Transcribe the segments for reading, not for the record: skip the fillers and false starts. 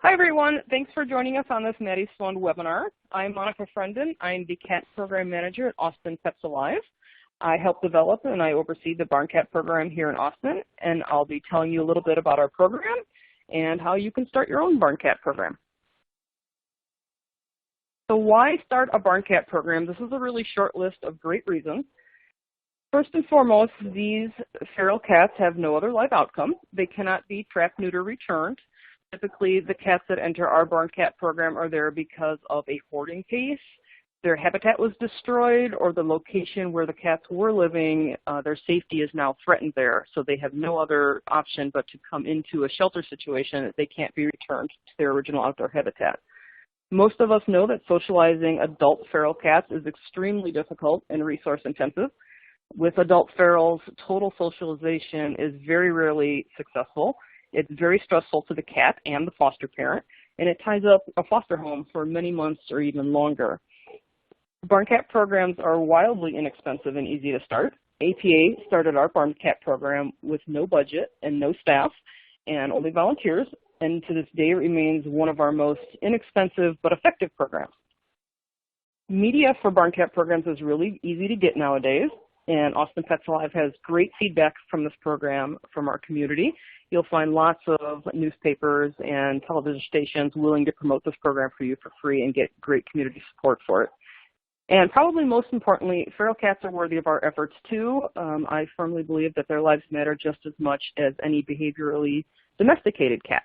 Hi everyone, thanks for joining us on this Maddie Sloan webinar. I'm Monica Frenden. I'm the CAT Program Manager at Austin Pets Alive. I help develop and I oversee the Barn Cat program here in Austin, and I'll be telling you a little bit about our program and how you can start your own Barn Cat program. So why start a Barn Cat program? This is a really short list of great reasons. First and foremost, these feral cats have no other life outcome. They cannot be trapped, neutered, returned. Typically, the cats that enter our Barn Cat program are there because of a hoarding case, their habitat was destroyed, or the location where the cats were living, their safety is now threatened there. So they have no other option but to come into a shelter situation that they can't be returned to their original outdoor habitat. Most of us know that socializing adult feral cats is extremely difficult and resource intensive. With adult ferals, total socialization is very rarely successful. It's very stressful to the cat and the foster parent, and it ties up a foster home for many months or even longer. Barn Cat programs are wildly inexpensive and easy to start. APA started our Barn Cat program with no budget and no staff and only volunteers, and to this day remains one of our most inexpensive but effective programs. Media for Barn Cat programs is really easy to get nowadays, and Austin Pets Alive has great feedback from this program from our community. You'll find lots of newspapers and television stations willing to promote this program for you for free and get great community support for it. And probably most importantly, feral cats are worthy of our efforts too. I firmly believe that their lives matter just as much as any behaviorally domesticated cat.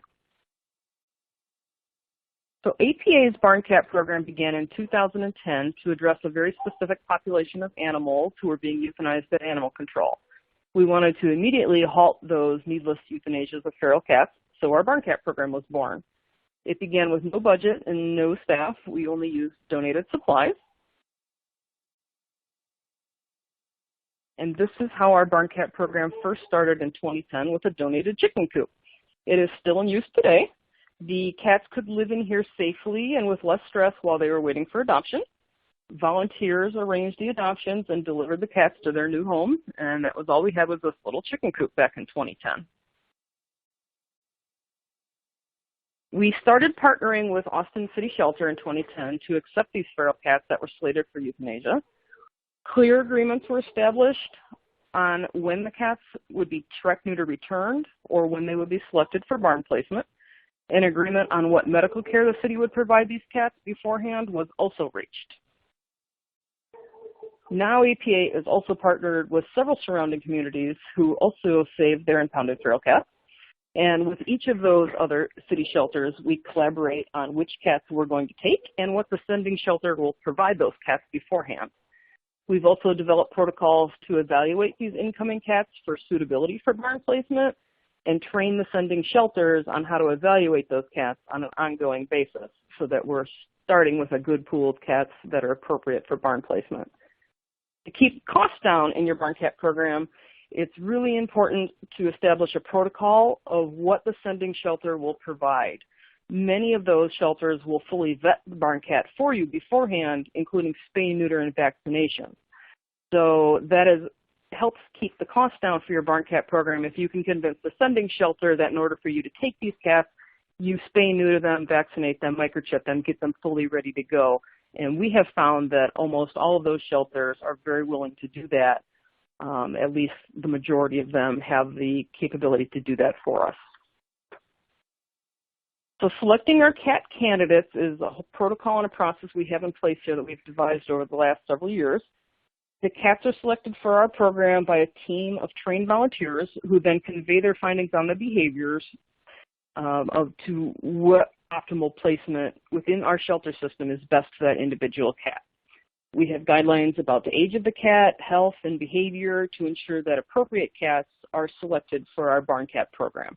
So APA's Barn Cat program began in 2010 to address a very specific population of animals who were being euthanized at animal control. We wanted to immediately halt those needless euthanasias of feral cats, so our Barn Cat program was born. It began with no budget and no staff. We only used donated supplies. And this is how our Barn Cat program first started in 2010 with a donated chicken coop. It is still in use today. The cats could live in here safely and with less stress while they were waiting for adoption. Volunteers arranged the adoptions and delivered the cats to their new home, and that was all we had was this little chicken coop back in 2010. We started partnering with Austin City Shelter in 2010 to accept these feral cats that were slated for euthanasia. Clear agreements were established on when the cats would be trapped, neutered, returned, or when they would be selected for barn placement. An agreement on what medical care the city would provide these cats beforehand was also reached. Now APA is also partnered with several surrounding communities who also saved their impounded feral cats. And with each of those other city shelters, we collaborate on which cats we're going to take and what the sending shelter will provide those cats beforehand. We've also developed protocols to evaluate these incoming cats for suitability for barn placement and train the sending shelters on how to evaluate those cats on an ongoing basis so that we're starting with a good pool of cats that are appropriate for barn placement. To keep costs down in your Barn Cat program, it's really important to establish a protocol of what the sending shelter will provide. Many of those shelters will fully vet the Barn Cat for you beforehand, including spay, neuter, and vaccination. So that helps keep the cost down for your Barn Cat program if you can convince the sending shelter that in order for you to take these cats, you spay, neuter them, vaccinate them, microchip them, get them fully ready to go. And we have found that almost all of those shelters are very willing to do that. At least the majority of them have the capability to do that for us. So selecting our cat candidates is a protocol and a process we have in place here that we've devised over the last several years. The cats are selected for our program by a team of trained volunteers who then convey their findings on the behaviors to what optimal placement within our shelter system is best for that individual cat. We have guidelines about the age of the cat, health, and behavior to ensure that appropriate cats are selected for our Barn Cat program.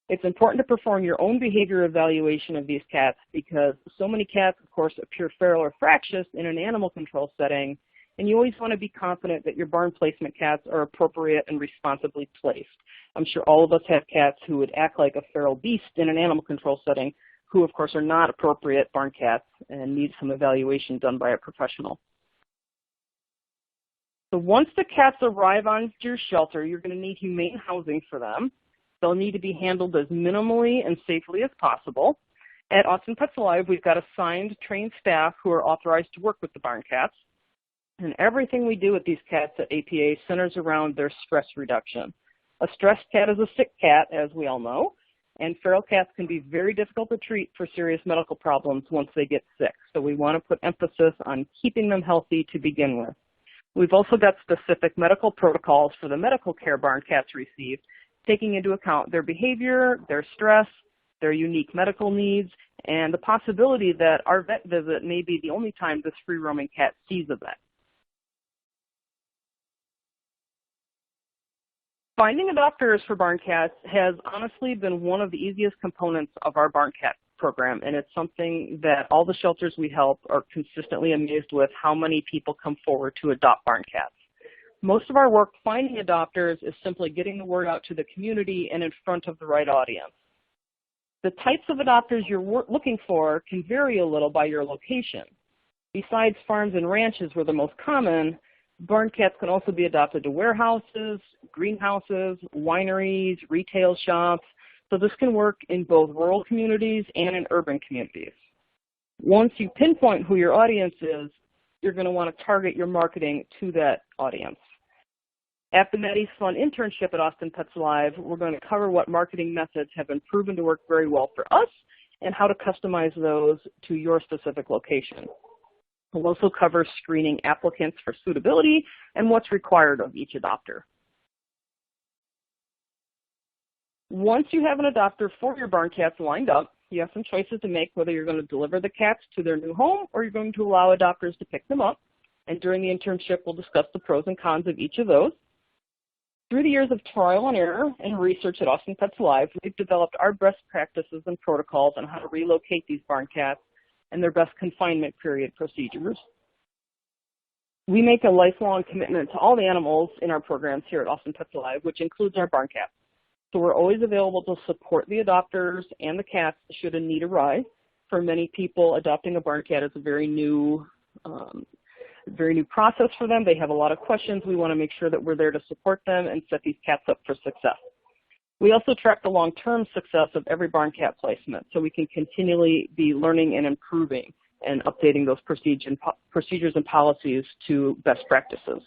It's important to perform your own behavior evaluation of these cats because so many cats, of course, appear feral or fractious in an animal control setting, and you always want to be confident that your barn placement cats are appropriate and responsibly placed. I'm sure all of us have cats who would act like a feral beast in an animal control setting, who of course are not appropriate barn cats and need some evaluation done by a professional. So once the cats arrive on your shelter, you're going to need humane housing for them. They'll need to be handled as minimally and safely as possible. At Austin Pets Alive, we've got assigned trained staff who are authorized to work with the barn cats. And everything we do with these cats at APA centers around their stress reduction. A stressed cat is a sick cat, as we all know, and feral cats can be very difficult to treat for serious medical problems once they get sick. So we want to put emphasis on keeping them healthy to begin with. We've also got specific medical protocols for the medical care barn cats receive, taking into account their behavior, their stress, their unique medical needs, and the possibility that our vet visit may be the only time this free-roaming cat sees a vet. Finding adopters for barn cats has honestly been one of the easiest components of our barn cat program, and it's something that all the shelters we help are consistently amazed with how many people come forward to adopt barn cats. Most of our work finding adopters is simply getting the word out to the community and in front of the right audience. The types of adopters you're looking for can vary a little by your location. Besides farms and ranches were the most common, barn cats can also be adopted to warehouses, greenhouses, wineries, retail shops. So this can work in both rural communities and in urban communities. Once you pinpoint who your audience is, you're going to want to target your marketing to that audience. At the Maddie's Fun internship at Austin Pets Alive, we're going to cover what marketing methods have been proven to work very well for us and how to customize those to your specific location. We'll also cover screening applicants for suitability and what's required of each adopter. Once you have an adopter for your barn cats lined up, you have some choices to make whether you're going to deliver the cats to their new home or you're going to allow adopters to pick them up. And during the internship, we'll discuss the pros and cons of each of those. Through the years of trial and error and research at Austin Pets Alive, we've developed our best practices and protocols on how to relocate these barn cats and their best confinement period procedures. We make a lifelong commitment to all the animals in our programs here at Austin Pets Alive, which includes our barn cats. So we're always available to support the adopters and the cats should a need arise. For many people, adopting a barn cat is a very new process for them. They have a lot of questions. We want to make sure that we're there to support them and set these cats up for success. We also track the long-term success of every barn cat placement, so we can continually be learning and improving and updating those procedures and policies to best practices.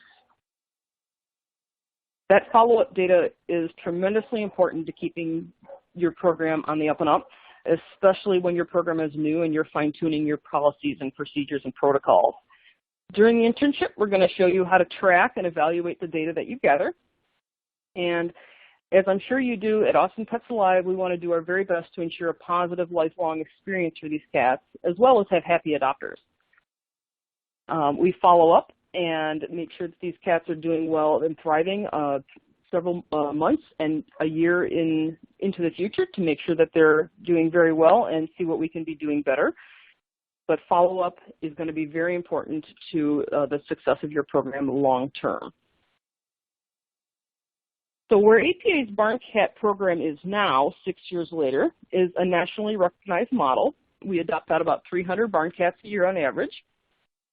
That follow-up data is tremendously important to keeping your program on the up and up, especially when your program is new and you're fine-tuning your policies and procedures and protocols. During the internship, we're going to show you how to track and evaluate the data that you gather. And as I'm sure you do at Austin Pets Alive, we want to do our very best to ensure a positive lifelong experience for these cats, as well as have happy adopters. We follow up and make sure that these cats are doing well and thriving several months and a year into the future to make sure that they're doing very well and see what we can be doing better. But follow-up is going to be very important to the success of your program long term. So where APA's barn cat program is now, 6 years later, is a nationally recognized model. We adopt out about 300 barn cats a year on average.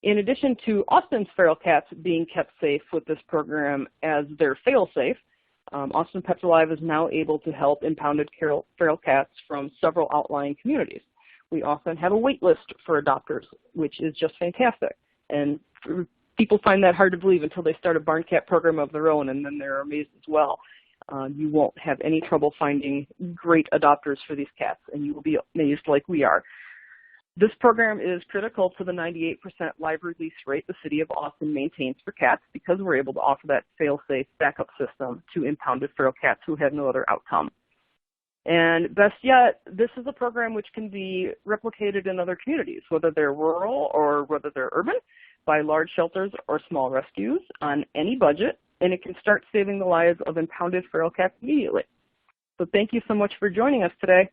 In addition to Austin's feral cats being kept safe with this program as their fail-safe, Austin Pets Alive is now able to help impounded feral cats from several outlying communities. We often have a wait list for adopters, which is just fantastic. And people find that hard to believe until they start a barn cat program of their own, and then they're amazed as well. You won't have any trouble finding great adopters for these cats, and you will be amazed like we are. This program is critical to the 98% live release rate the city of Austin maintains for cats because we're able to offer that fail-safe backup system to impounded feral cats who have no other outcome. And best yet, this is a program which can be replicated in other communities, whether they're rural or whether they're urban, by large shelters or small rescues on any budget, and it can start saving the lives of impounded feral cats immediately. So thank you so much for joining us today.